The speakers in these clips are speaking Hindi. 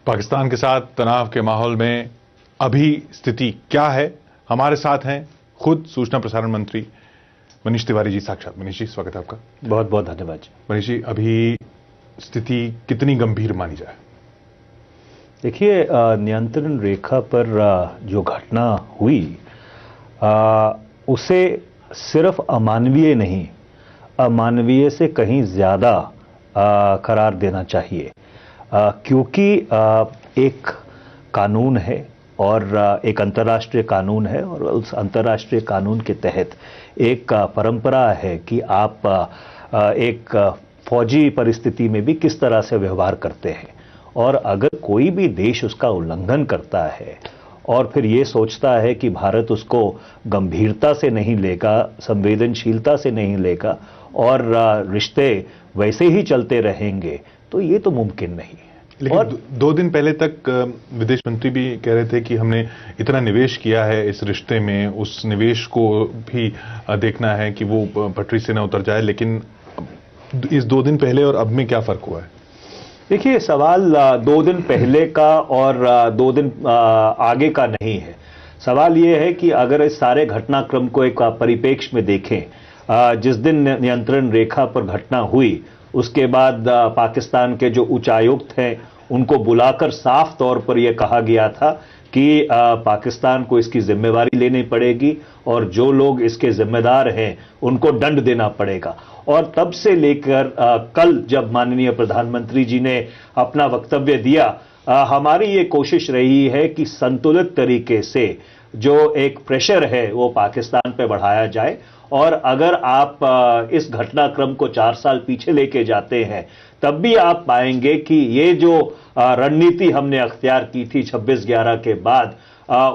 पाकिस्तान के साथ तनाव के माहौल में अभी स्थिति क्या है? हमारे साथ हैं खुद सूचना प्रसारण मंत्री मनीष तिवारी जी। साक्षात मनीष जी, स्वागत है आपका। बहुत बहुत धन्यवाद जी। मनीष जी, अभी स्थिति कितनी गंभीर मानी जाए? देखिए, नियंत्रण रेखा पर जो घटना हुई उसे सिर्फ अमानवीय नहीं, अमानवीय से कहीं ज्यादा करार देना चाहिए, क्योंकि एक कानून है और एक अंतर्राष्ट्रीय कानून है, और उस अंतर्राष्ट्रीय कानून के तहत एक परंपरा है कि आप एक फौजी परिस्थिति में भी किस तरह से व्यवहार करते हैं। और अगर कोई भी देश उसका उल्लंघन करता है और फिर ये सोचता है कि भारत उसको गंभीरता से नहीं लेगा, संवेदनशीलता से नहीं लेगा और रिश्ते वैसे ही चलते रहेंगे, तो ये तो मुमकिन नहीं है। लेकिन और 2 दिन पहले तक विदेश मंत्री भी कह रहे थे कि हमने इतना निवेश किया है इस रिश्ते में, उस निवेश को भी देखना है कि वो पटरी से न उतर जाए। लेकिन इस 2 दिन पहले और अब में क्या फर्क हुआ है? देखिए, सवाल 2 दिन पहले का और 2 दिन आगे का नहीं है। सवाल ये है कि अगर इस सारे घटनाक्रम को एक परिप्रेक्ष्य में देखें, जिस दिन नियंत्रण रेखा पर घटना हुई उसके बाद पाकिस्तान के जो उच्चायुक्त हैं उनको बुलाकर साफ तौर पर यह कहा गया था कि पाकिस्तान को इसकी जिम्मेवारी लेनी पड़ेगी और जो लोग इसके जिम्मेदार हैं उनको दंड देना पड़ेगा। और तब से लेकर कल जब माननीय प्रधानमंत्री जी ने अपना वक्तव्य दिया, हमारी ये कोशिश रही है कि संतुलित तरीके से जो एक प्रेशर है वो पाकिस्तान पे बढ़ाया जाए। और अगर आप इस घटनाक्रम को 4 साल पीछे लेके जाते हैं तब भी आप पाएंगे कि ये जो रणनीति हमने अख्तियार की थी 26/11 के बाद,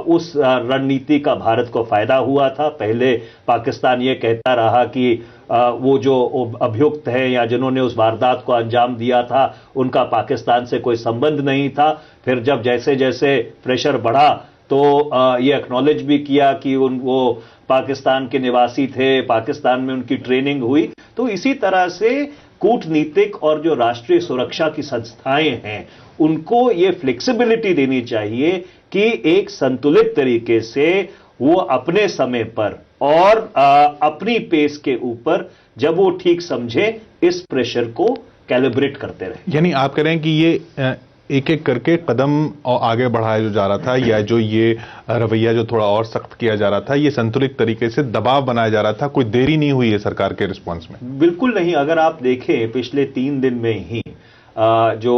उस रणनीति का भारत को फायदा हुआ था। पहले पाकिस्तान ये कहता रहा कि वो जो अभियुक्त हैं या जिन्होंने उस वारदात को अंजाम दिया था उनका पाकिस्तान से कोई संबंध नहीं था। फिर जब जैसे जैसे प्रेशर बढ़ा तो ये एक्नॉलेज भी किया कि वो पाकिस्तान के निवासी थे, पाकिस्तान में उनकी ट्रेनिंग हुई। तो इसी तरह से कूटनीतिक और जो राष्ट्रीय सुरक्षा की संस्थाएं हैं उनको ये फ्लेक्सिबिलिटी देनी चाहिए कि एक संतुलित तरीके से वो अपने समय पर और अपनी पेस के ऊपर जब वो ठीक समझे इस प्रेशर को कैलिब्रेट करते रहे। यानी आप कह रहे हैं कि ये एक एक करके कदम और आगे बढ़ाया जो जा रहा था, या जो ये रवैया जो थोड़ा और सख्त किया जा रहा था, ये संतुलित तरीके से दबाव बनाया जा रहा था, कोई देरी नहीं हुई है सरकार के रिस्पांस में? बिल्कुल नहीं। अगर आप देखें पिछले 3 दिन में ही जो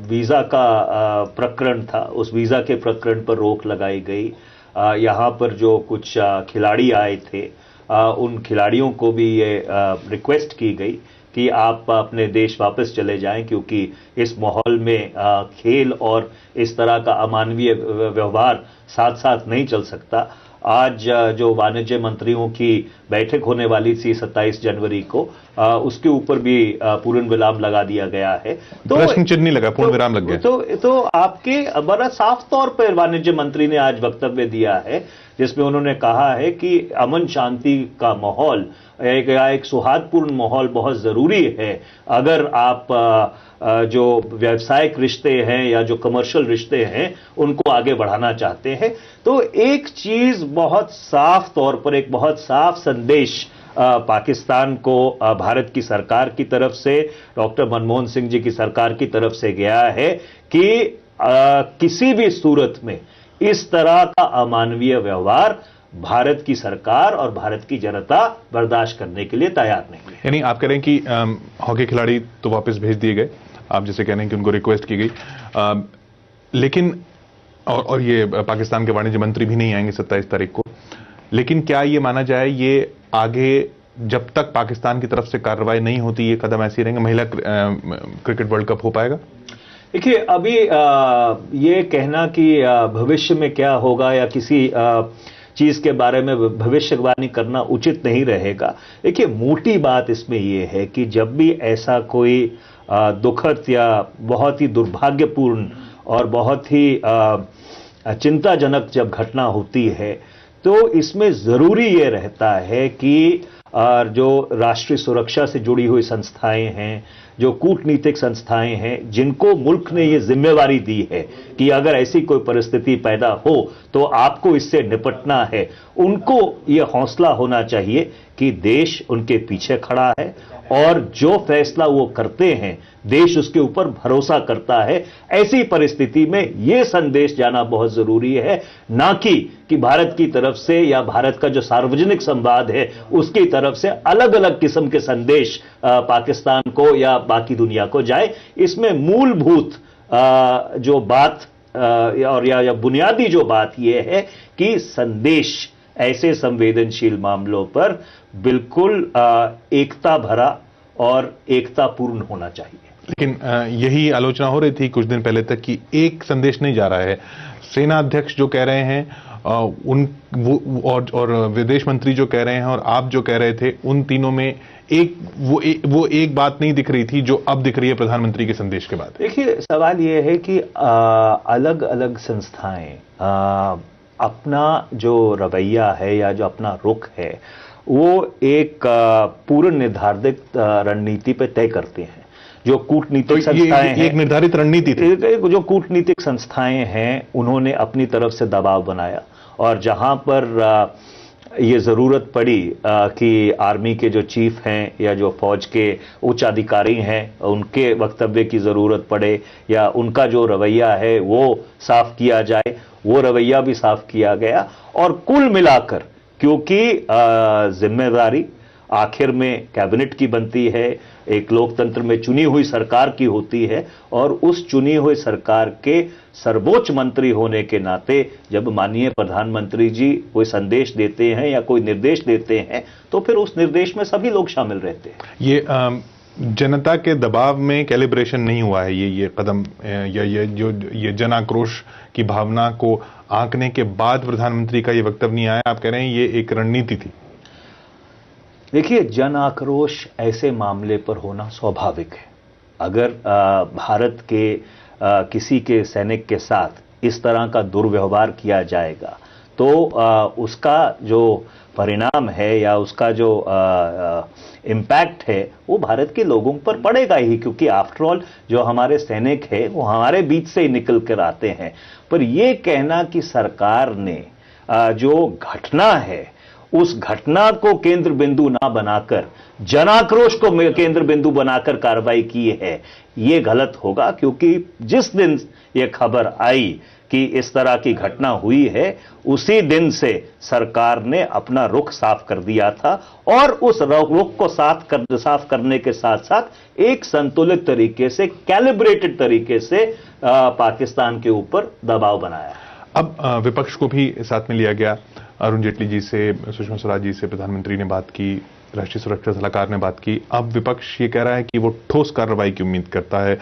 वीजा का प्रकरण था, उस वीजा के प्रकरण पर रोक लगाई गई। यहाँ पर जो कुछ खिलाड़ी आए थे उन खिलाड़ियों को भी ये रिक्वेस्ट की गई कि आप अपने देश वापस चले जाएं, क्योंकि इस माहौल में खेल और इस तरह का अमानवीय व्यवहार साथ साथ नहीं चल सकता। आज जो वाणिज्य मंत्रियों की बैठक होने वाली थी 27 जनवरी को, उसके ऊपर भी पूर्ण विराम लगा दिया गया है। तो प्रश्न चिन्ह नहीं लगा, पूर्ण विराम लग गया। तो आपके बड़ा साफ तौर पर वाणिज्य मंत्री ने आज वक्तव्य दिया है जिसमें उन्होंने कहा है कि अमन शांति का माहौल, एक सौहार्दपूर्ण माहौल बहुत जरूरी है। अगर आप जो व्यावसायिक रिश्ते हैं या जो कमर्शियल रिश्ते हैं उनको आगे बढ़ाना चाहते हैं, तो एक चीज बहुत साफ तौर पर, एक बहुत साफ संदेश पाकिस्तान को भारत की सरकार की तरफ से, डॉक्टर मनमोहन सिंह जी की सरकार की तरफ से गया है कि किसी भी सूरत में इस तरह का अमानवीय व्यवहार भारत की सरकार और भारत की जनता बर्दाश्त करने के लिए तैयार नहीं है। यानी आप कह रहे हैं कि हॉकी खिलाड़ी तो वापस भेज दिए गए, आप जैसे कह रहे हैं कि उनको रिक्वेस्ट की गई, लेकिन और ये पाकिस्तान के वाणिज्य मंत्री भी नहीं आएंगे 27 तारीख को। लेकिन क्या ये माना जाए ये आगे जब तक पाकिस्तान की तरफ से कार्रवाई नहीं होती ये कदम ऐसे ही रहेंगे? महिला क्रिकेट वर्ल्ड कप हो पाएगा? देखिए, अभी ये कहना कि भविष्य में क्या होगा या किसी चीज के बारे में भविष्यवाणी करना उचित नहीं रहेगा। देखिए, मोटी बात इसमें यह है कि जब भी ऐसा कोई दुखद या बहुत ही दुर्भाग्यपूर्ण और बहुत ही चिंताजनक जब घटना होती है तो इसमें जरूरी यह रहता है कि और जो राष्ट्रीय सुरक्षा से जुड़ी हुई संस्थाएं हैं, जो कूटनीतिक संस्थाएं हैं, जिनको मुल्क ने ये जिम्मेवारी दी है कि अगर ऐसी कोई परिस्थिति पैदा हो तो आपको इससे निपटना है, उनको ये हौसला होना चाहिए कि देश उनके पीछे खड़ा है और जो फैसला वो करते हैं देश उसके ऊपर भरोसा करता है। ऐसी परिस्थिति में यह संदेश जाना बहुत जरूरी है, ना कि भारत की तरफ से या भारत का जो सार्वजनिक संवाद है उसकी तरफ से अलग अलग किस्म के संदेश पाकिस्तान को या बाकी दुनिया को जाए। इसमें मूलभूत जो बात और या बुनियादी जो बात यह है कि संदेश ऐसे संवेदनशील मामलों पर बिल्कुल एकता भरा और एकतापूर्ण होना चाहिए। लेकिन यही आलोचना हो रही थी कुछ दिन पहले तक कि एक संदेश नहीं जा रहा है। सेना अध्यक्ष जो कह रहे हैं और विदेश मंत्री जो कह रहे हैं और आप जो कह रहे थे, उन तीनों में वो एक बात नहीं दिख रही थी जो अब दिख रही है प्रधानमंत्री के संदेश के बाद। देखिए, सवाल यह है कि अलग अलग संस्थाएं अपना जो रवैया है या जो अपना रुख है वो एक पूर्ण निर्धारित रणनीति पे तय करते हैं। जो कूटनीतिक संस्थाएं हैं, एक निर्धारित रणनीति थी। जो कूटनीतिक संस्थाएं हैं उन्होंने अपनी तरफ से दबाव बनाया और जहां पर ये जरूरत पड़ी कि आर्मी के जो चीफ हैं या जो फौज के उच्च अधिकारी हैं उनके वक्तव्य की जरूरत पड़े या उनका जो रवैया है वो साफ किया जाए, वो रवैया भी साफ किया गया। और कुल मिलाकर क्योंकि जिम्मेदारी आखिर में कैबिनेट की बनती है, एक लोकतंत्र में चुनी हुई सरकार की होती है और उस चुनी हुई सरकार के सर्वोच्च मंत्री होने के नाते जब माननीय प्रधानमंत्री जी कोई संदेश देते हैं या कोई निर्देश देते हैं तो फिर उस निर्देश में सभी लोग शामिल रहते हैं। ये जनता के दबाव में कैलिब्रेशन नहीं हुआ है ये कदम या ये जन आक्रोश की भावना को आंकने के बाद प्रधानमंत्री का ये वक्तव्य नहीं आया। आप कह रहे हैं ये एक रणनीति थी। देखिए, जन आक्रोश ऐसे मामले पर होना स्वाभाविक है। अगर भारत के किसी के सैनिक के साथ इस तरह का दुर्व्यवहार किया जाएगा तो उसका जो परिणाम है या उसका जो इम्पैक्ट है वो भारत के लोगों पर पड़ेगा ही, क्योंकि आफ्टर ऑल जो हमारे सैनिक है वो हमारे बीच से ही निकल कर आते हैं। पर यह कहना कि सरकार ने जो घटना है उस घटना को केंद्र बिंदु ना बनाकर जनाक्रोश को केंद्र बिंदु बनाकर कार्रवाई की है, यह गलत होगा। क्योंकि जिस दिन यह खबर आई कि इस तरह की घटना हुई है उसी दिन से सरकार ने अपना रुख साफ कर दिया था और उस रुख को साफ करने के साथ साथ एक संतुलित तरीके से, कैलिब्रेटेड तरीके से पाकिस्तान के ऊपर दबाव बनाया। अब विपक्ष को भी साथ में लिया गया। अरुण जेटली जी से, सुषमा स्वराज जी से प्रधानमंत्री ने बात की, राष्ट्रीय सुरक्षा सलाहकार ने बात की। अब विपक्ष ये कह रहा है कि वो ठोस कार्रवाई की उम्मीद करता है।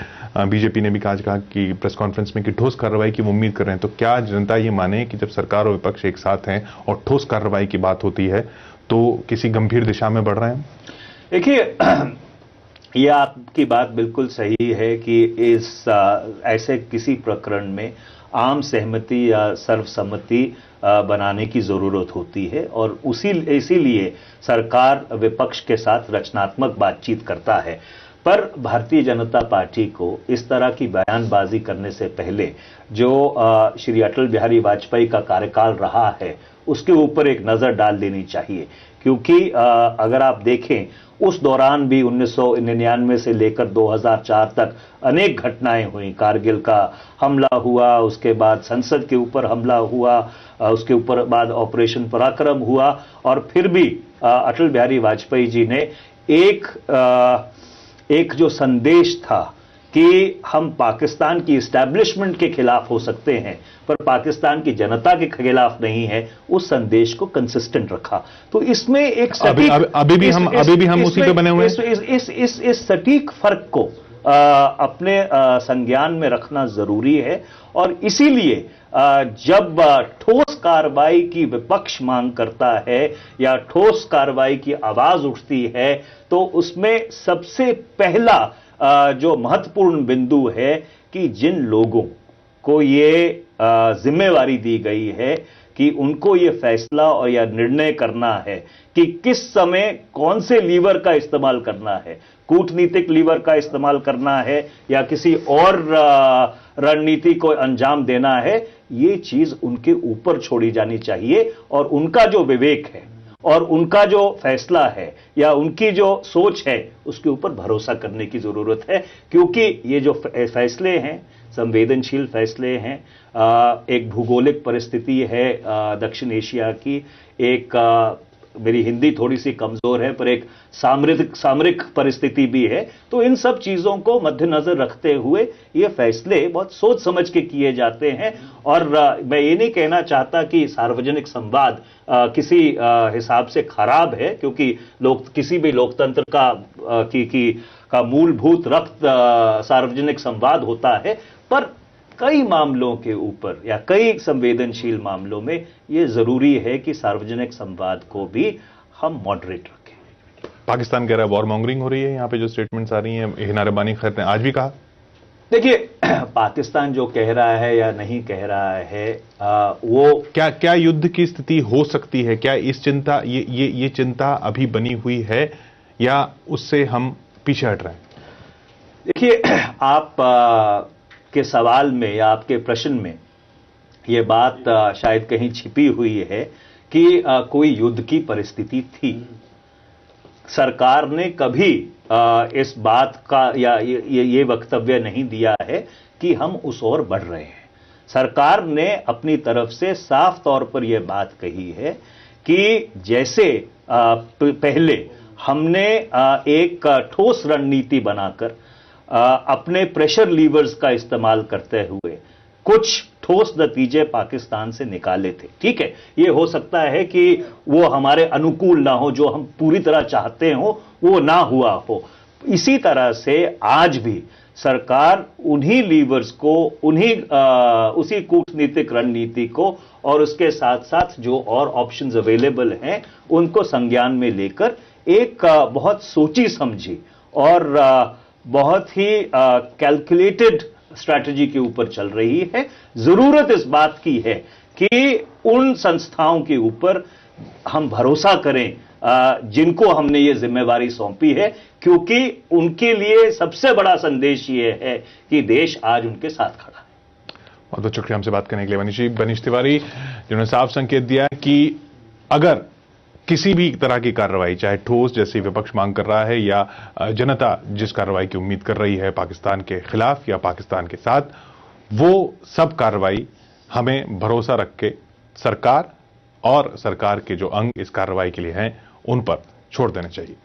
बीजेपी ने भी आज कहा कि प्रेस कॉन्फ्रेंस में कि ठोस कार्रवाई की वो उम्मीद कर रहे हैं। तो क्या जनता ये माने कि जब सरकार और विपक्ष एक साथ हैं और ठोस कार्रवाई की बात होती है तो किसी गंभीर दिशा में बढ़ रहे हैं? देखिए, यह आपकी बात बिल्कुल सही है कि ऐसे किसी प्रकरण में आम सहमति या सर्वसम्मति बनाने की जरूरत होती है और इसीलिए सरकार विपक्ष के साथ रचनात्मक बातचीत करता है। पर भारतीय जनता पार्टी को इस तरह की बयानबाजी करने से पहले जो श्री अटल बिहारी वाजपेयी का कार्यकाल रहा है उसके ऊपर एक नजर डाल देनी चाहिए। क्योंकि अगर आप देखें उस दौरान भी 1999 से लेकर 2004 तक अनेक घटनाएं हुई। कारगिल का हमला हुआ, उसके बाद संसद के ऊपर हमला हुआ, उसके ऊपर बाद ऑपरेशन पराक्रम हुआ और फिर भी अटल बिहारी वाजपेयी जी ने एक जो संदेश था कि हम पाकिस्तान की इस्टेब्लिशमेंट के खिलाफ हो सकते हैं पर पाकिस्तान की जनता के खिलाफ नहीं है, उस संदेश को कंसिस्टेंट रखा। तो इसमें एक अभी भी हम उसी पे बने हुए हैं। इस सटीक फर्क को अपने संज्ञान में रखना जरूरी है और इसीलिए जब ठोस कार्रवाई की विपक्ष मांग करता है या ठोस कार्रवाई की आवाज उठती है तो उसमें सबसे पहला जो महत्वपूर्ण बिंदु है कि जिन लोगों को ये जिम्मेवारी दी गई है कि उनको ये फैसला और या निर्णय करना है कि किस समय कौन से लीवर का इस्तेमाल करना है, कूटनीतिक लीवर का इस्तेमाल करना है या किसी और रणनीति को अंजाम देना है, ये चीज उनके ऊपर छोड़ी जानी चाहिए। और उनका जो विवेक है और उनका जो फैसला है या उनकी जो सोच है, उसके ऊपर भरोसा करने की जरूरत है। क्योंकि ये जो फैसले हैं संवेदनशील फैसले हैं, एक भूगोलिक परिस्थिति है दक्षिण एशिया की, एक मेरी हिंदी थोड़ी सी कमजोर है पर एक सामरिक परिस्थिति भी है। तो इन सब चीजों को मद्देनजर रखते हुए ये फैसले बहुत सोच समझ के किए जाते हैं। और मैं ये नहीं कहना चाहता कि सार्वजनिक संवाद किसी हिसाब से खराब है, क्योंकि किसी भी लोकतंत्र का मूलभूत रक्त सार्वजनिक संवाद होता है। पर कई मामलों के ऊपर या कई संवेदनशील मामलों में यह जरूरी है कि सार्वजनिक संवाद को भी हम मॉडरेट रखें। पाकिस्तान कह रहा है वॉर मॉन्गरिंग हो रही है, यहां पे जो स्टेटमेंट्स आ रही हैं, हिना रब्बानी खैर ने आज भी कहा। देखिए, पाकिस्तान जो कह रहा है या नहीं कह रहा है, वो क्या युद्ध की स्थिति हो सकती है? क्या इस चिंता ये चिंता अभी बनी हुई है या उससे हम पीछे हट रहे हैं? देखिए, आप के सवाल में या आपके प्रश्न में यह बात शायद कहीं छिपी हुई है कि कोई युद्ध की परिस्थिति थी। सरकार ने कभी इस बात का या ये वक्तव्य नहीं दिया है कि हम उस ओर बढ़ रहे हैं। सरकार ने अपनी तरफ से साफ तौर पर यह बात कही है कि जैसे पहले हमने एक ठोस रणनीति बनाकर अपने प्रेशर लीवर्स का इस्तेमाल करते हुए कुछ ठोस नतीजे पाकिस्तान से निकाले थे। ठीक है, यह हो सकता है कि वो हमारे अनुकूल ना हो, जो हम पूरी तरह चाहते हो वो ना हुआ हो। इसी तरह से आज भी सरकार उन्हीं लीवर्स को, उसी कूटनीतिक रणनीति को और उसके साथ साथ जो और ऑप्शंस अवेलेबल हैं उनको संज्ञान में लेकर एक बहुत सोची समझी और बहुत ही कैलकुलेटेड स्ट्रैटेजी के ऊपर चल रही है। जरूरत इस बात की है कि उन संस्थाओं के ऊपर हम भरोसा करें जिनको हमने ये जिम्मेवारी सौंपी है, क्योंकि उनके लिए सबसे बड़ा संदेश ये है कि देश आज उनके साथ खड़ा है। बहुत बहुत शुक्रिया हमसे बात करने के लिए मनीष तिवारी, जिन्होंने साफ संकेत दिया कि अगर किसी भी तरह की कार्रवाई, चाहे ठोस जैसी विपक्ष मांग कर रहा है या जनता जिस कार्रवाई की उम्मीद कर रही है पाकिस्तान के खिलाफ या पाकिस्तान के साथ, वो सब कार्रवाई हमें भरोसा रख के सरकार और सरकार के जो अंग इस कार्रवाई के लिए हैं उन पर छोड़ देने चाहिए।